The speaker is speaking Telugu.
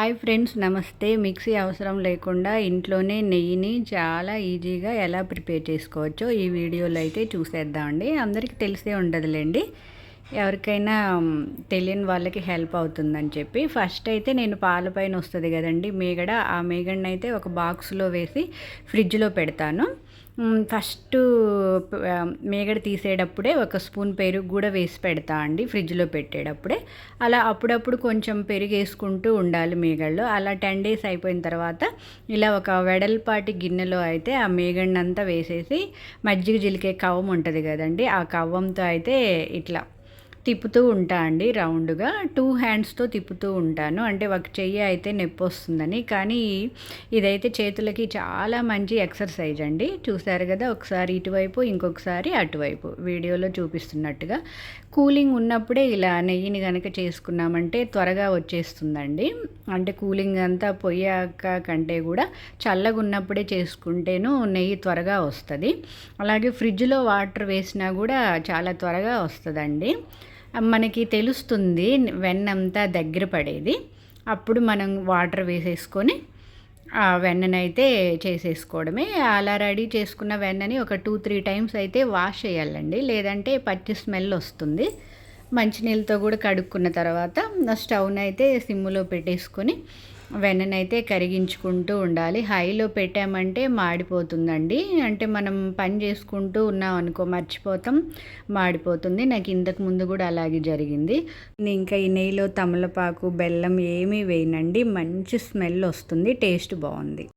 హాయ్ ఫ్రెండ్స్, నమస్తే. మిక్సీ అవసరం లేకుండా ఇంట్లోనే నెయ్యిని చాలా ఈజీగా ఎలా ప్రిపేర్ చేసుకోవచ్చో ఈ వీడియోలో అయితే చూసేద్దామండి. అందరికీ తెలిసే ఉండదులేండి, ఎవరికైనా తెలియని వాళ్ళకి హెల్ప్ అవుతుందని చెప్పి. ఫస్ట్ అయితే నేను పాల పైన వస్తుంది కదండి మీగడ, ఆ మీగడని అయితే ఒక బాక్స్లో వేసి ఫ్రిడ్జ్లో పెడతాను. ఫస్ట్ మీగడ తీసేటప్పుడే ఒక స్పూన్ పెరుగు కూడా వేసి పెడతా అండి ఫ్రిడ్జ్లో పెట్టేటప్పుడే. అలా అప్పుడప్పుడు కొంచెం పెరుగు వేసుకుంటూ ఉండాలి మీగడలో. అలా 10 days అయిపోయిన తర్వాత ఇలా ఒక వెడల్పాటి గిన్నెలో అయితే ఆ మీగడనంతా వేసేసి మజ్జిగ చిలికే కవ్వం ఉంటుంది కదండి, ఆ కవ్వంతో అయితే ఇట్లా తిప్పుతూ ఉంటా అండి. రౌండ్గా 2 హ్యాండ్స్తో తిప్పుతూ ఉంటాను, అంటే ఒక చెయ్యి అయితే నొప్పి వస్తుందని. కానీ ఇదైతే చేతులకి చాలా మంచి ఎక్సర్సైజ్ అండి. చూసారు కదా, ఒకసారి ఇటువైపు ఇంకొకసారి అటువైపు వీడియోలో చూపిస్తున్నట్టుగా. కూలింగ్ ఉన్నప్పుడే ఇలా నెయ్యిని కనుక చేసుకున్నామంటే త్వరగా వచ్చేస్తుందండి. అంటే కూలింగ్ అంతా పోయాక కంటే కూడా చల్లగా ఉన్నప్పుడే చేసుకుంటేను నెయ్యి త్వరగా వస్తుంది. అలాగే ఫ్రిడ్జ్లో వాటర్ వేసినా కూడా చాలా త్వరగా వస్తుందండి. మనకి తెలుస్తుంది వెన్నంతా దగ్గర పడేది. అప్పుడు మనం వాటర్ వేసేసుకొని ఆ వెన్ననైతే చేసేసుకోవడమే. అలా రెడీ చేసుకున్న వెన్నని ఒక 2-3 times అయితే వాష్ చేయాలండి, లేదంటే పచ్చి స్మెల్ వస్తుంది. మంచినీళ్ళతో కూడా కడుక్కున్న తర్వాత స్టవ్ని అయితే సిమ్లో పెట్టేసుకొని వెన్ననైతే కరిగించుకుంటూ ఉండాలి. హైలో పెట్టామంటే మాడిపోతుందండి. అంటే మనం పని చేసుకుంటూ ఉన్నాం అనుకో, మర్చిపోతాం, మాడిపోతుంది. నాకు ఇంతకు ముందు కూడా అలాగే జరిగింది. ఇంకా ఈ నెయ్యిలో తమలపాకు, బెల్లం ఏమీ వేయనండి, మంచి స్మెల్ వస్తుంది, టేస్ట్ బాగుంది.